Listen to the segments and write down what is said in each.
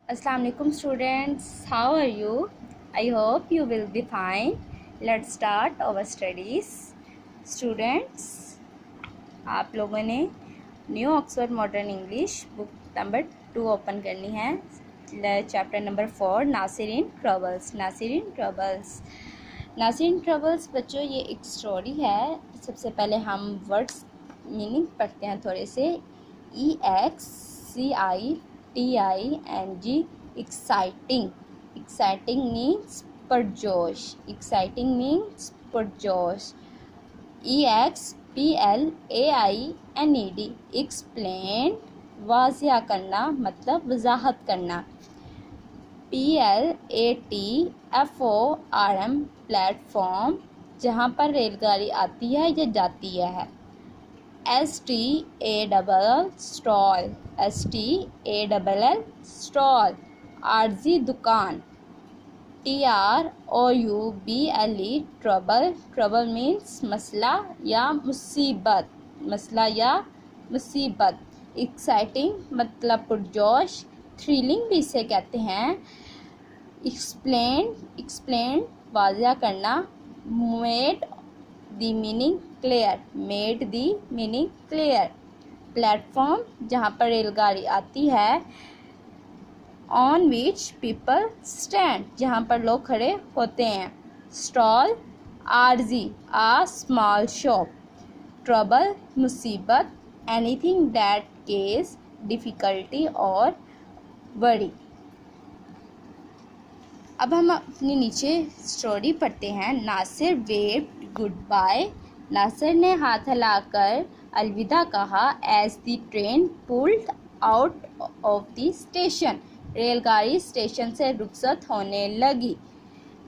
Assalamu alaikum students, how are you? I hope you will be fine. Let's start our studies. Students, आप लोगों ने new Oxford modern English book number 2 open करनी है। Chapter number 4 Nasir इन troubles. बच्चों, ये एक story है। सबसे पहले हम वर्ड्स मीनिंग पढ़ते हैं थोड़े से। EXCITING, एक्साइटिंग मीन्स पुरजोश। EXPLAINED, एक्सप्लेन, वाज़िया करना मतलब वजाहत करना। PLATFORM, प्लेटफॉर्म, जहाँ पर रेलगाड़ी आती है या जाती है। STALL, स्टॉल, आर्जी दुकान। TROUBLE, ट्रबल मीन्स मसला या मुसीबत। एक्साइटिंग मतलब पुरजोश। थ्रिलिंग भी इसे कहते हैं। एक्सप्लेन वाज़िया करना। मेड दी मीनिंग क्लियर। प्लेटफॉर्म, जहाँ पर रेलगाड़ी आती है। ऑन विच पीपल स्टैंड, जहाँ पर लोग खड़े होते हैं। स्टॉल, आरजी, आ स्मॉल शॉप। ट्रबल, मुसीबत। एनीथिंग दैट केस डिफ़िकल्टी और वरी। अब हम अपनी नीचे स्टोरी पढ़ते हैं। Nasir waved goodbye, Nasir ने हाथ हिलाकर अलविदा कहा। As the train pulled out of the station, रेलगाड़ी स्टेशन से रुखसत होने लगी।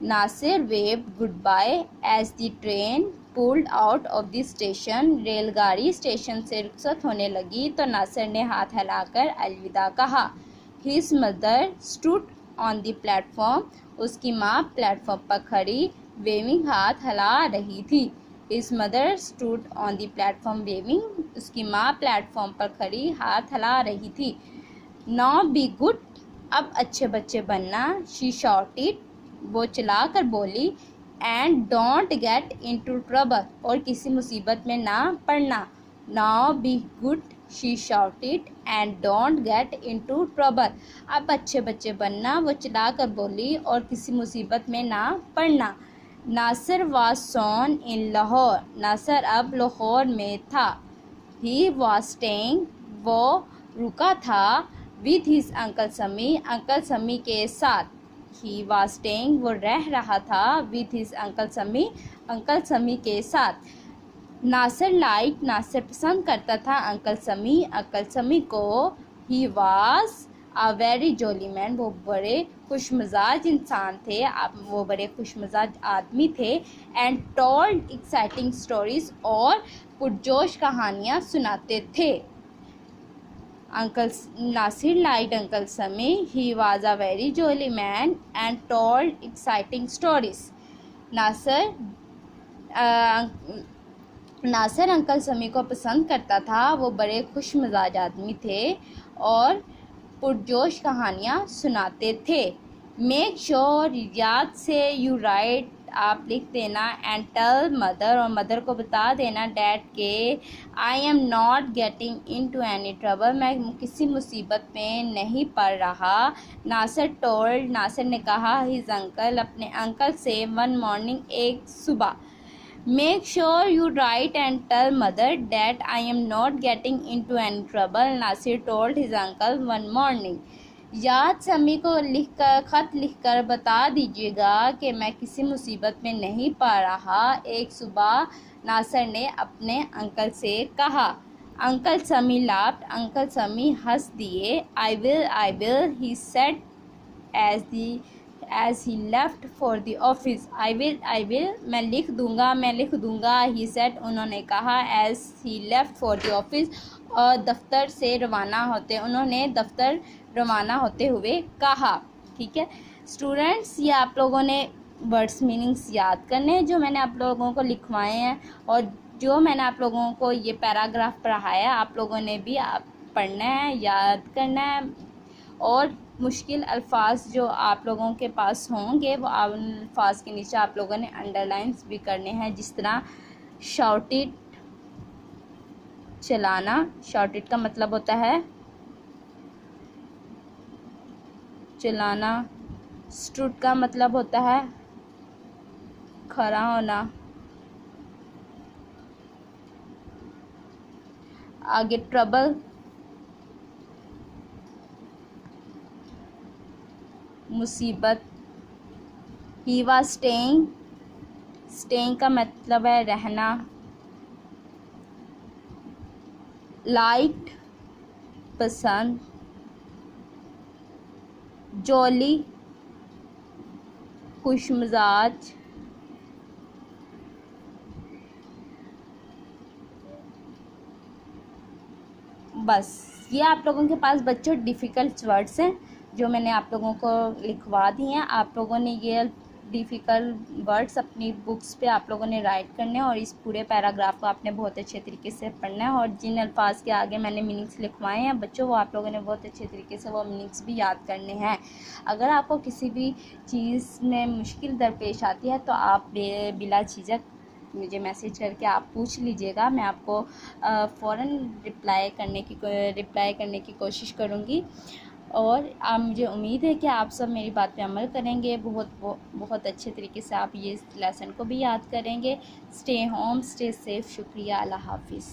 Nasir waved goodbye as the train pulled out of the station, रेलगाड़ी स्टेशन से रुखसत होने लगी तो नासिर ने हाथ हिलाकर अलविदा कहा। His mother stood on the platform, उसकी माँ प्लेटफॉर्म पर खड़ी वेविंग हाथ हिला रही थी। His mother stood on the platform waving, उसकी माँ प्लेटफॉर्म पर खड़ी हाथ हिला रही थी। नाउ बी गुड, अब अच्छे बच्चे बनना। शी शॉटेड, वो चला कर बोली। And don't get into trouble, और किसी मुसीबत में ना पड़ना। Now be good, she shotted, and don't get into trouble, अब अच्छे बच्चे बनना, वो चला कर बोली, और किसी मुसीबत में ना पड़ना। नासिर वाज सोन इन लाहौर, नासिर अब लाहौर में था। ही वाज स्टेइंग, वो रुका था। विद हिज अंकल समी के साथ। ही वाज स्टेइंग, वो रह रहा था। विद हिज अंकल समी के साथ। नासिर पसंद करता था अंकल समी को। ही was a very jolly man, वो बड़े खुशमिजाज इंसान थे, वो बड़े खुशमिजाज आदमी थे। एंड टोल्ड एक्साइटिंग स्टोरीज, और पुरजोश कहानियाँ सुनाते थे। Nasir liked uncle Sami, he was a very jolly man and told exciting stories. Nasir uncle Sami को पसंद करता था, वो बड़े खुश मिजाज आदमी थे और पुरजोश कहानियाँ सुनाते थे। मेक श्योर, याद से, यू राइट, आप लिख देना। एंड टेल मदर, और मदर को बता देना डैड के आई am not getting into any trouble, मैं किसी मुसीबत में नहीं पड़ रहा। नासिर ने कहा हिज अंकल, अपने अंकल से, वन मॉर्निंग, एक सुबह। Make sure you write and tell mother that I am not getting into any trouble, Nasir told his uncle one morning. याद समी को खत लिखकर बता दीजिएगा कि मैं किसी मुसीबत में नहीं पड़ रहा, एक सुबह नासिर ने अपने अंकल से कहा। अंकल समी लाफ्ड, अंकल समी हंस दिए। I will, he said as he left for the office. I will, मैं लिख दूंगा। he said, उन्होंने कहा। as he left for the office, और दफ्तर से रवाना होते हुए कहा। ठीक है स्टूडेंट्स, ये आप लोगों ने वर्ड्स मीनिंग्स याद करने हैं जो मैंने आप लोगों को लिखवाए हैं, और जो मैंने आप लोगों को ये पैराग्राफ पढ़ाया आप लोगों ने भी आप पढ़ना है, याद करना है। और मुश्किल अल्फाज जो आप लोगों के पास होंगे वो अल्फाज के नीचे आप लोगों ने अंडरलाइंस भी करने हैं, जिस तरह शाउटेड, चलाना। शाउटेड का मतलब होता है चलाना। स्टूड का मतलब होता है खड़ा होना। आगे ट्रबल, मुसीबत। ही वाज स्टेइंग, स्टेइंग का मतलब है रहना। लाइट, पसंद। जॉली, खुशमिजाज। बस ये आप लोगों के पास बच्चों डिफ़िकल्ट वर्ड्स हैं जो मैंने आप लोगों को लिखवा दिए हैं। आप लोगों ने ये डिफ़िकल्ट वर्ड्स अपनी बुक्स पे आप लोगों ने राइट करने हैं और इस पूरे पैराग्राफ को आपने बहुत अच्छे तरीके से पढ़ना है। और जिन अल्फाज के आगे मैंने मीनिंग्स लिखवाए हैं बच्चों, वो आप लोगों ने बहुत अच्छे तरीके से वो मीनिंग्स भी याद करने हैं। अगर आपको किसी भी चीज़ में मुश्किल दरपेश आती है तो आप बिला झिझक मुझे मैसेज करके आप पूछ लीजिएगा। मैं आपको फ़ौरन रिप्लाई करने की कोशिश करूँगी। और आप, मुझे उम्मीद है कि आप सब मेरी बात पे अमल करेंगे, बहुत अच्छे तरीके से आप ये लेसन को भी याद करेंगे। Stay home, stay safe. शुक्रिया, अल्लाह हाफिज़।